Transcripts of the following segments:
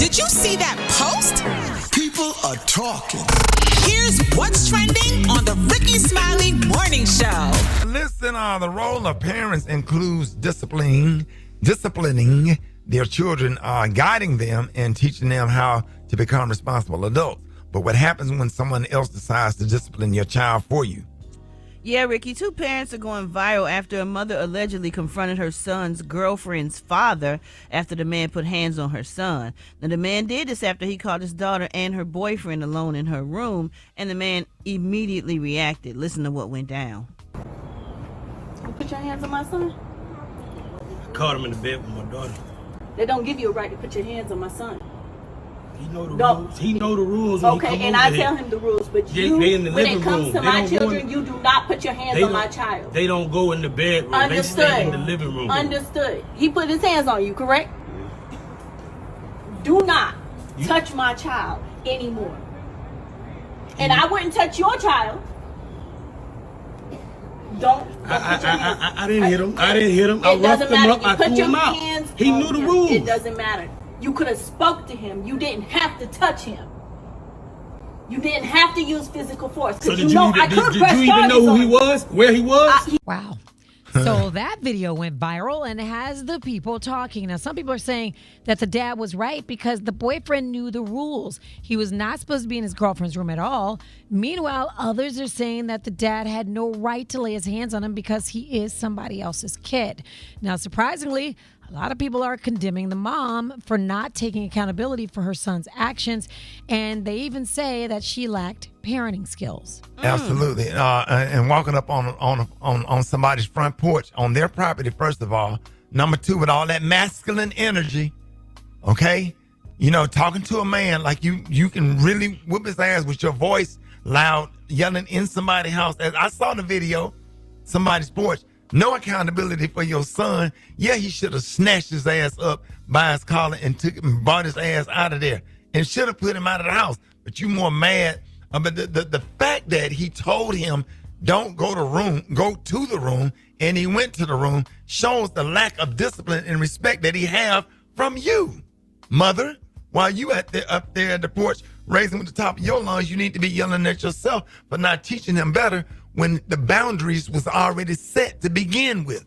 Did you see that post? People are talking. Here's what's trending on the Rickey Smiley Morning Show. Listen, the role of parents includes disciplining their children, guiding them and teaching them how to become responsible adults. But what happens when someone else decides to discipline your child for you? Yeah, Ricky, two parents are going viral after a mother allegedly confronted her son's girlfriend's father after the man put hands on her son. Now, the man did this after he caught his daughter and her boyfriend alone in her room, and the man immediately reacted. Listen to what went down. You put your hands on my son? I caught him in the bed with my daughter. They don't give you a right to put your hands on my son. He know the rules. He know the rules. Okay, and I tell him the rules, but you, when it comes to my children, you do not put your hands on my child. They don't go in the bedroom. Understood. They stay in the living room. Understood. He put his hands on you, correct? Do not touch my child anymore. And I wouldn't touch your child. Don't I didn't hit him. I didn't hit him. I roughed him up. I threw him out. He knew the rules. It doesn't matter. You could have spoke to him. You didn't have to touch him. You didn't have to use physical force. So did you even know who he was? Where he was? Wow. So that video went viral and has the people talking. Now, some people are saying that the dad was right because the boyfriend knew the rules. He was not supposed to be in his girlfriend's room at all. Meanwhile, others are saying that the dad had no right to lay his hands on him because he is somebody else's kid. Now, surprisingly, a lot of people are condemning the mom for not taking accountability for her son's actions, and they even say that she lacked parenting skills. Absolutely, and walking up on somebody's front porch on their property, first of all. Number two, with all that masculine energy, okay? You know, talking to a man like you can really whoop his ass with your voice loud, yelling in somebody's house. As I saw the video, somebody's porch. No accountability for your son. Yeah, he should have snatched his ass up by his collar and brought his ass out of there and should have put him out of the house. But you more mad. But the fact that he told him, don't go to the room, and he went to the room shows the lack of discipline and respect that he have from you, mother. While you up there at the porch raising with the top of your lungs, you need to be yelling at yourself for not teaching him better when the boundaries was already set to begin with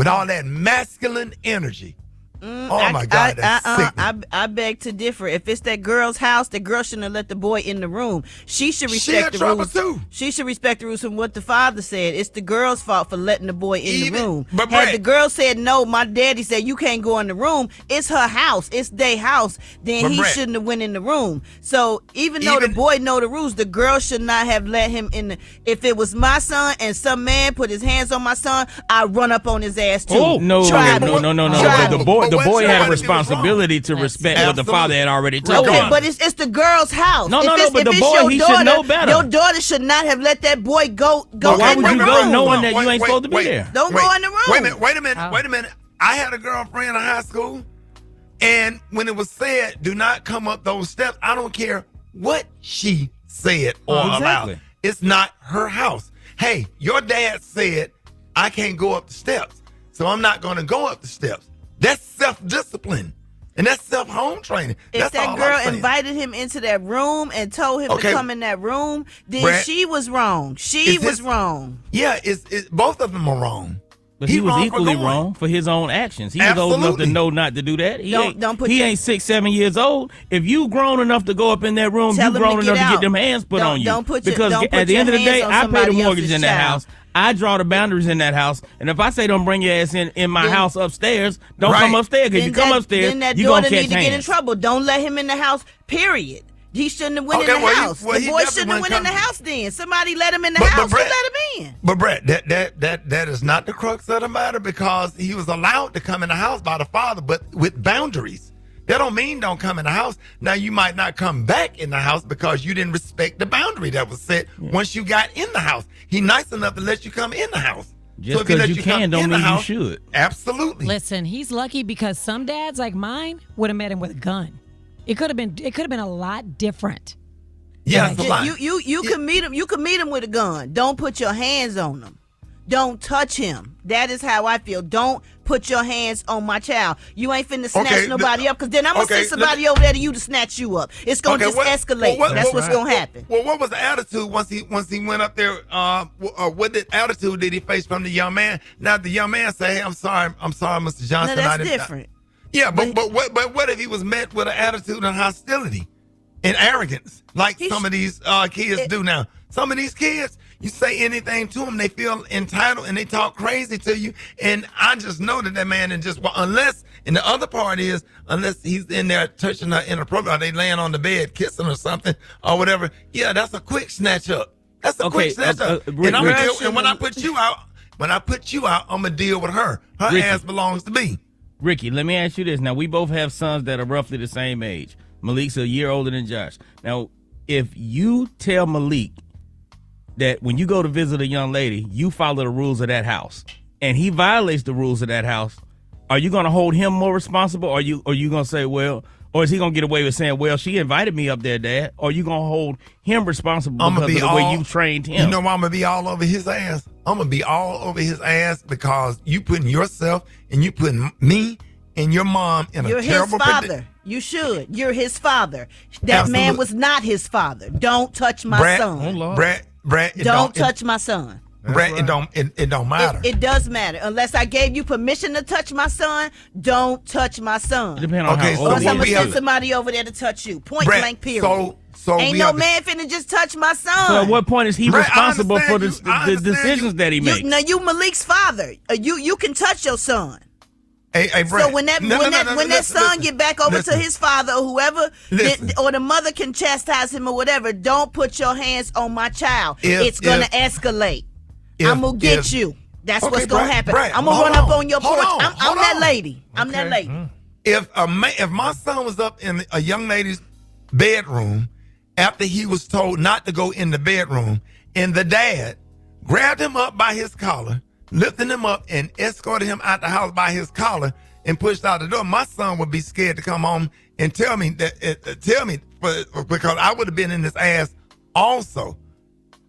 all that masculine energy. My God, that's sickening. I beg to differ. If it's that girl's house, the girl shouldn't have let the boy in the room. She should respect the rules. Too. She should respect the rules from what the father said. It's the girl's fault for letting the boy in the room. But had the girl said, no, my daddy said you can't go in the room, it's her house, it's their house, then he shouldn't have went in the room. So even though the boy know the rules, the girl should not have let him in. If it was my son and some man put his hands on my son, I'd run up on his ass too. Oh, no. The boy had a responsibility to respect what the father had already told him. Okay, but it's the girl's house. No, but the boy, he should know better. Your daughter should not have let that boy go why in would the you room. go knowing that you ain't supposed to be there? Don't go in the room. Wait a minute. I had a girlfriend in high school, and when it was said, do not come up those steps, I don't care what she said or allowed. It's not her house. Hey, your dad said I can't go up the steps, so I'm not going to go up the steps. That's self-discipline. And that's self-home training. If that girl invited him into that room and told him to come in that room, then Brad, she was wrong. She was wrong. Yeah, both of them are wrong. But he was equally wrong for his own actions. He was old enough to know not to do that. He ain't 6, 7 years old. If you grown enough to go up in that room, you grown enough to get them hands put on you. Because at the end of the day, I pay the mortgage in that house. I draw the boundaries in that house, and if I say don't bring your ass in my house upstairs, don't come upstairs. Because you come upstairs, you're going to catch hands. Then that daughter need to get in trouble. Don't let him in the house, period. He shouldn't have went in the house. The boy shouldn't have went in the house then. Somebody let him in the house. Who let him in? But Brett, that is not the crux of the matter, because he was allowed to come in the house by the father, but with boundaries. That don't mean don't come in the house. Now, you might not come back in the house because you didn't respect the boundary that was set once you got in the house. He nice enough to let you come in the house. Just because you can don't mean you should. Absolutely. Listen, he's lucky because some dads like mine would have met him with a gun. It could have been a lot different. Yeah, it's a lot. You can meet him. You can meet him with a gun. Don't put your hands on him. don't touch him. That is how I feel. Don't put your hands on my child. You ain't finna snatch nobody up, because then I'm going to send somebody over there to you to snatch you up. It's going to just escalate. That's what's going to happen. Well, what was the attitude once he went up there? What attitude did he face from the young man? Now, the young man say, hey, I'm sorry, Mr. Johnson. No, that's different. Yeah, but what if he was met with an attitude of hostility and arrogance, like some of these kids do now? Some of these kids, you say anything to them, they feel entitled and they talk crazy to you. And I just know that man is just, unless, and the other part is, unless he's in there touching her inappropriately, or they laying on the bed kissing or something or whatever. Yeah, that's a quick snatch up. That's a quick snatch up. And when I put you out, I'm gonna deal with her. Her Rickey, ass belongs to me. Rickey, let me ask you this. Now, we both have sons that are roughly the same age. Malik's a year older than Josh. Now, if you tell Malik that when you go to visit a young lady, you follow the rules of that house, and he violates the rules of that house, are you going to hold him more responsible? Or are you going to say, well, or is he going to get away with saying, well, she invited me up there, Dad? Or are you going to hold him responsible because of the way you trained him? You know why I'm going to be all over his ass? I'm going to be all over his ass because you putting yourself and you putting me and your mom in a terrible position. You should. You're his father. That man was not his father. Don't touch my son. Brett, don't touch my son. Brett, right. It don't matter. It does matter. Unless I gave you permission to touch my son, don't touch my son. Depending on how old. Or I'm gonna send somebody over there to touch you. Point blank, period. So ain't no man finna just touch my son. So at what point is he responsible for the decisions that he makes? Now you Malik's father. You can touch your son. Hey, Brett. So when that son get back over to his father or whoever, or the mother can chastise him or whatever, don't put your hands on my child. It's going to escake. I'm going to get you. That's what's going to happen. I'm going to run up on your porch. I'm that lady. I'm that lady. If my son was up in a young lady's bedroom after he was told not to go in the bedroom, and the dad grabbed him up by his collar, lifting him up and escorted him out the house by his collar and pushed out the door, my son would be scared to come home and tell me because I would have been in his ass also.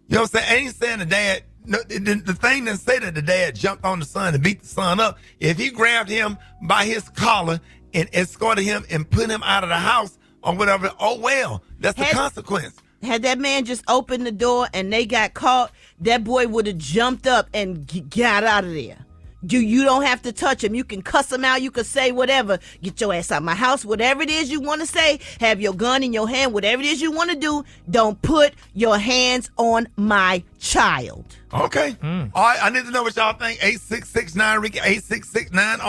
You know what I'm saying? I ain't saying the dad. No, the thing didn't say that the dad jumped on the son and beat the son up. If he grabbed him by his collar and escorted him and put him out of the house or whatever, oh well, that's the consequence. Had that man just opened the door and they got caught, that boy would have jumped up and got out of there. You don't have to touch him. You can cuss him out. You can say whatever. Get your ass out of my house. Whatever it is you want to say. Have your gun in your hand. Whatever it is you want to do. Don't put your hands on my child. Okay. All right. I need to know what y'all think. 8669 Rickey, 8669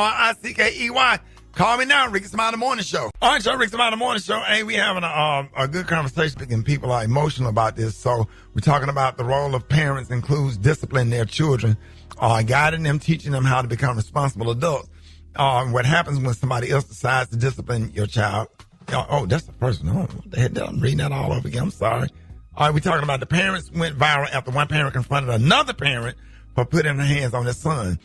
RICKEY. Call me now, Rickey Smiley Morning Show. All right, so Rickey Smiley Morning Show. Hey, we having a good conversation, and people are emotional about this. So we're talking about the role of parents includes disciplining their children, guiding them, teaching them how to become responsible adults. What happens when somebody else decides to discipline your child? Oh, that's the person. Oh, I'm reading that all over again. I'm sorry. All right, we're talking about the parents went viral after one parent confronted another parent for putting their hands on their son.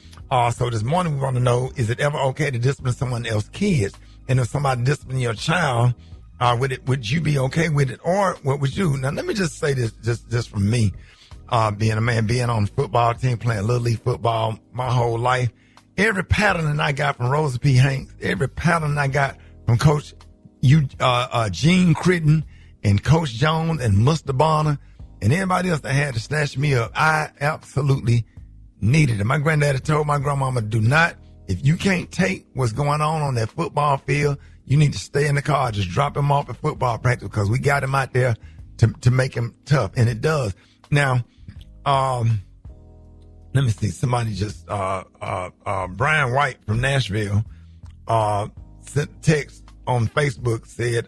So this morning we want to know, is it ever okay to discipline someone else's kids? And if somebody discipline your child, would you be okay with it? Or what would you? Now, let me just say this, just from me, being a man, being on the football team, playing Little League football my whole life. Every pattern that I got from Rosa P. Hanks, every pattern I got from Coach Gene Critton and Coach Jones and Mr. Bonner and anybody else that had to snatch me up, I absolutely needed it. My granddaddy told my grandmama, if you can't take what's going on that football field, you need to stay in the car, just drop him off at football practice because we got him out there to make him tough. And it does. Now, let me see. Somebody just, Brian White from Nashville, sent a text on Facebook, said,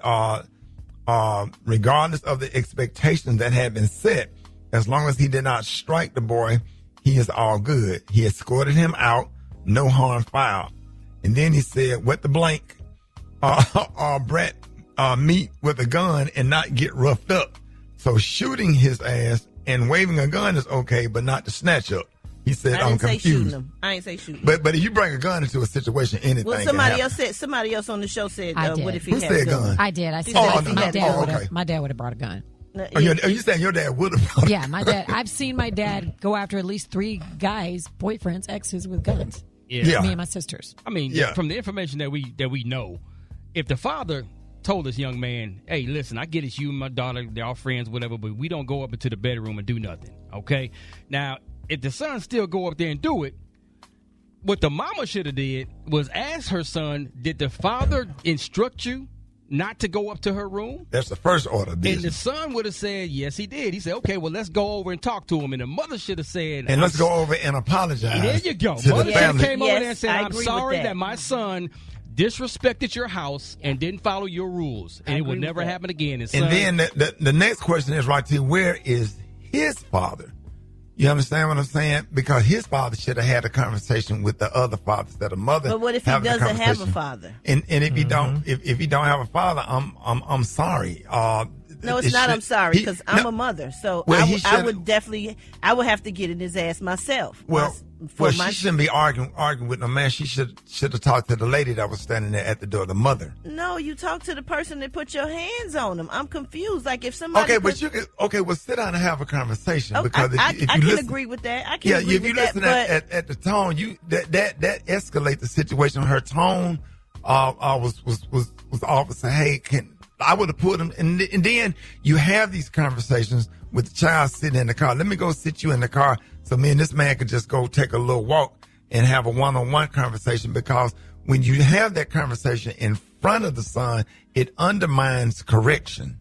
regardless of the expectations that had been set, as long as he did not strike the boy, he is all good. He escorted him out, no harm foul. And then he said, what the blank, Brett, meet with a gun and not get roughed up. So shooting his ass and waving a gun is okay, but not to snatch up. He said, I'm confused. I ain't say shooting. But if you bring a gun into a situation, anything. Well, somebody else on the show said, what if he had a gun? I did. I said my dad would have brought a gun. Are you saying your dad would have? Yeah, my dad. I've seen my dad go after at least 3 guys, boyfriends, exes with guns. Yeah. Me and my sisters. I mean, from the information that we know, if the father told this young man, hey, listen, I get it's you and my daughter, they're all friends, whatever, but we don't go up into the bedroom and do nothing, okay? Now, if the son still go up there and do it, what the mama should have did was ask her son, did the father instruct you not to go up to her room? That's the first order of business. And the son would have said, yes, he did. He said, okay, well, let's go over and talk to him. And the mother should have said, and let's go over and apologize. There you go. Mother came over there and said, I'm sorry that my son disrespected your house and didn't follow your rules, and it will never happen again. And then the next question is right to where is his father? You understand what I'm saying? Because his father should have had a conversation with the other fathers that a mother. But what if he doesn't have a father? And if he don't, if he don't have a father, I'm sorry. No, it's not. I'm sorry because I'm a mother, so I would have to get in his ass myself. She shouldn't be arguing with no man. She should have talked to the lady that was standing there at the door, the mother. No, you talk to the person that put your hands on him. I'm confused. Like if somebody. Well, sit down and have a conversation because I can agree with that. I can agree with that. If you listen at the tone, that escalate the situation. Her tone was off. Say, hey, I would have put him, and then you have these conversations with the child sitting in the car. Let me go sit you in the car so me and this man could just go take a little walk and have a one-on-one conversation, because when you have that conversation in front of the son, it undermines correction.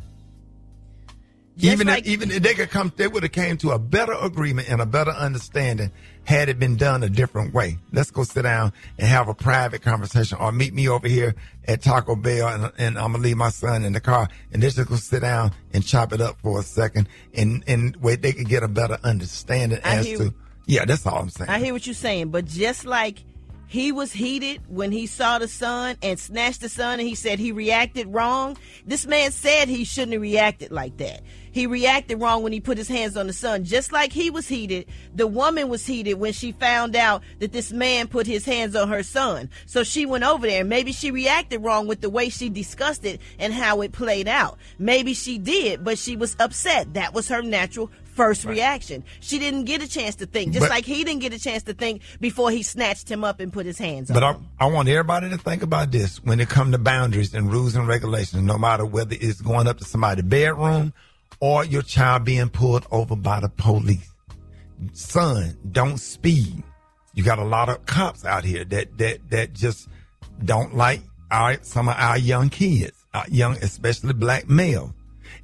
Even if they would have came to a better agreement and a better understanding had it been done a different way. Let's go sit down and have a private conversation, or meet me over here at Taco Bell and I'm gonna leave my son in the car and let's just go sit down and chop it up for a second and wait, they could get a better understanding that's all I'm saying. I hear what you're saying, but just like he was heated when he saw the son and snatched the son, and he said he reacted wrong. This man said he shouldn't have reacted like that. He reacted wrong when he put his hands on the son. Just like he was heated, the woman was heated when she found out that this man put his hands on her son. So she went over there, and maybe she reacted wrong with the way she discussed it and how it played out. Maybe she did, but she was upset. That was her natural first reaction. She didn't get a chance to think, like he didn't get a chance to think before he snatched him up and put his hands on him. I want everybody to think about this when it comes to boundaries and rules and regulations, no matter whether it's going up to somebody's bedroom or your child being pulled over by the police. Son, don't speed. You got a lot of cops out here that just don't like some of our young kids, especially black males.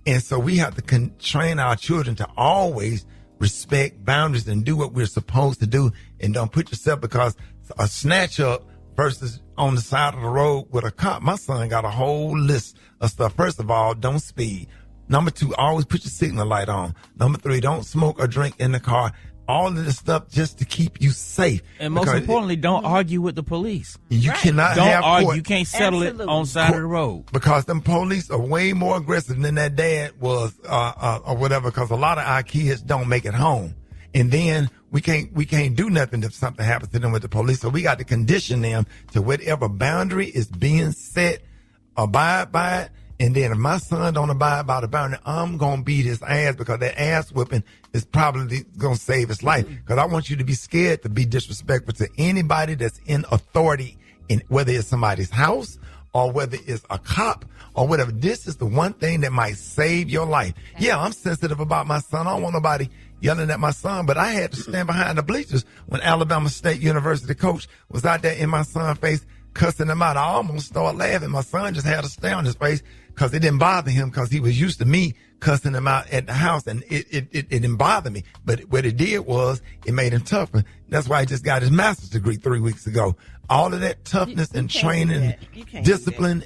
And so we have to train our children to always respect boundaries and do what we're supposed to do, and don't put yourself, because a snatch up versus on the side of the road with a cop. My son got a whole list of stuff. First of all, don't speed. Number 2, always put your signal light on. Number 3, don't smoke or drink in the car. All of this stuff just to keep you safe. And most importantly, don't argue with the police. You cannot don't argue. Court. You can't settle it on side of the road. Because them police are way more aggressive than that dad was, or whatever. Because a lot of our kids don't make it home, and then we can't do nothing if something happens to them with the police. So we got to condition them to whatever boundary is being set, abide by it. And then if my son don't abide by the boundary, I'm going to beat his ass, because that ass whipping is probably going to save his life. Because I want you to be scared to be disrespectful to anybody that's in authority, in whether it's somebody's house or whether it's a cop or whatever. This is the one thing that might save your life. Yeah, I'm sensitive about my son. I don't want nobody yelling at my son, but I had to stand behind the bleachers when Alabama State University coach was out there in my son's face cussing him out. I almost started laughing. My son just had a stare on his face because it didn't bother him, because he was used to me cussing him out at the house, and it didn't bother me. But what it did was it made him tougher. That's why he just got his master's degree 3 weeks ago. All of that toughness and training, discipline.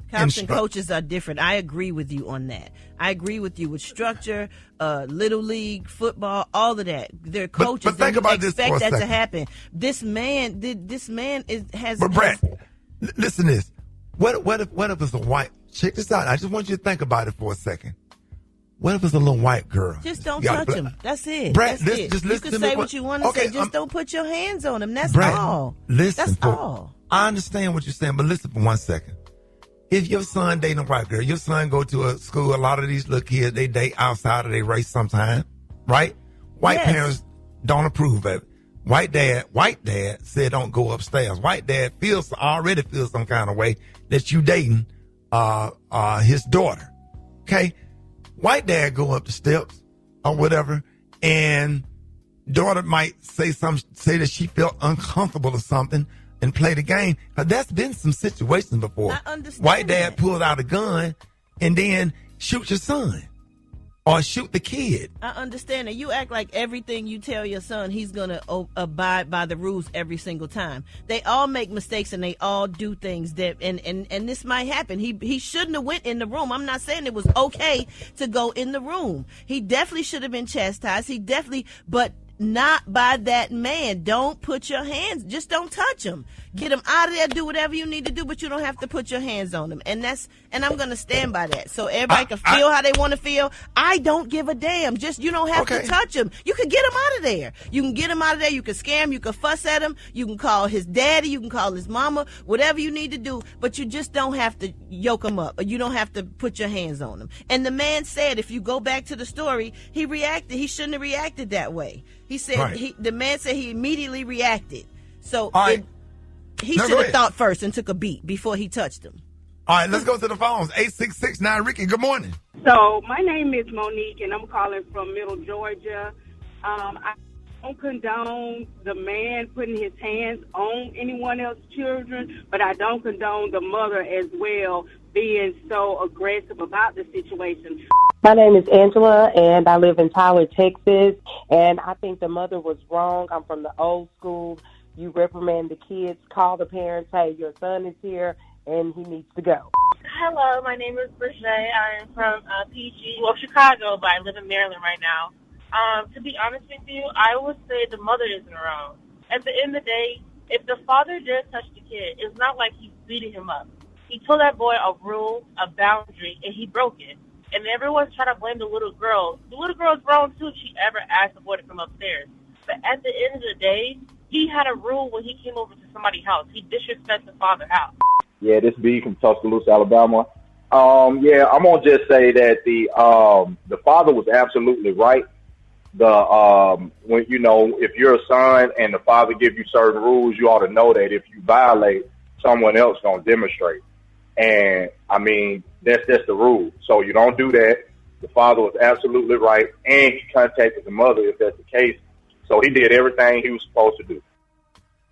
Cops and coaches are different. I agree with you on that. I agree with you with structure, little league, football, all of that. They're coaches. But think about expect this for a that second. to happen. This man has. But Brett, listen to this. What if it's a white? Check this out. I just want you to think about it for a second. What if it's a little white girl? Just don't touch him. That's it. Brett, That's it. Just you listen can to say me. what you want to say. Just don't put your hands on him. That's Brett, all. Listen. That's all. I understand what you're saying, but listen for 1 second. if your son dating a white girl, your son go to a school, a lot of these little kids, they date outside of their race sometime, right? White parents don't approve of it. White dad said don't go upstairs. White dad already feels some kind of way that you dating his daughter. Okay? White dad go up the steps or whatever, and daughter might say that she felt uncomfortable or something and play the game. But that's been some situations before. I understand. White dad pulls out a gun and then shoots your son. Or shoot the kid. I understand that. You act like everything you tell your son, he's going to abide by the rules every single time. They all make mistakes and they all do things that, and this might happen. He shouldn't have went in the room. I'm not saying it was okay to go in the room. He definitely should have been chastised. But not by that man. Don't put your hands, just don't touch him. Get him out of there, do whatever you need to do, but you don't have to put your hands on him. And I'm going to stand by that. So everybody can feel how they want to feel. I don't give a damn. Just, you don't have to touch him. You can get him out of there. You can get him out of there. You can scare him. You can fuss at him. You can call his daddy. You can call his mama, whatever you need to do, but you just don't have to yoke him up, or you don't have to put your hands on him. And the man said, if you go back to the story, he reacted. He shouldn't have reacted that way. He said, the man said he immediately reacted. So he should have thought first and took a beat before he touched him. All right, let's go to the phones. 8669 Rickey, good morning. So my name is Monique, and I'm calling from Middle Georgia. I don't condone the man putting his hands on anyone else's children, but I don't condone the mother as well being so aggressive about the situation. My name is Angela, and I live in Tyler, Texas, and I think the mother was wrong. I'm from the old school. You reprimand the kids, call the parents, hey, your son is here, and he needs to go. Hello, my name is Brigette. I am from Chicago, but I live in Maryland right now. To be honest with you, I would say the mother isn't wrong. At the end of the day, if the father did touch the kid, it's not like he's beating him up. He told that boy a rule, a boundary, and he broke it. And everyone's trying to blame the little girl. The little girl's wrong, too, if she ever asked the boy to come upstairs. But at the end of the day, he had a rule when he came over to somebody's house. He disrespected the father's house. Yeah, this B from Tuscaloosa, Alabama. I'm gonna just say that the father was absolutely right. When if you're a son and the father gives you certain rules, you ought to know that if you violate, someone else gonna demonstrate. And I mean, that's the rule. So you don't do that. The father was absolutely right, and he contacted the mother if that's the case. So he did everything he was supposed to do.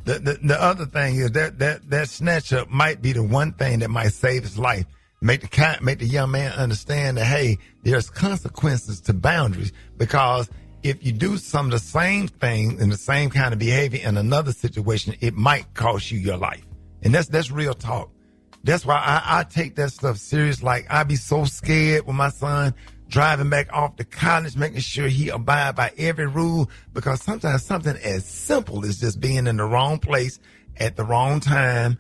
The other thing is that snatch up might be the one thing that might save his life. Make the young man understand that, hey, there's consequences to boundaries, because if you do some of the same thing and the same kind of behavior in another situation, it might cost you your life. And that's real talk. That's why I take that stuff serious. Like, I be so scared with my son driving back off to college, making sure he abide by every rule, because sometimes something as simple as just being in the wrong place at the wrong time,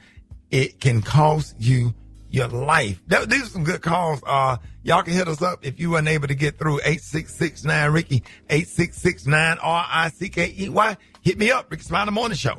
it can cost you your life. These are some good calls. Y'all can hit us up if you weren't able to get through. 8669 Rickey, 8669 RICKEY. Hit me up, Rickey Smiley Morning Show.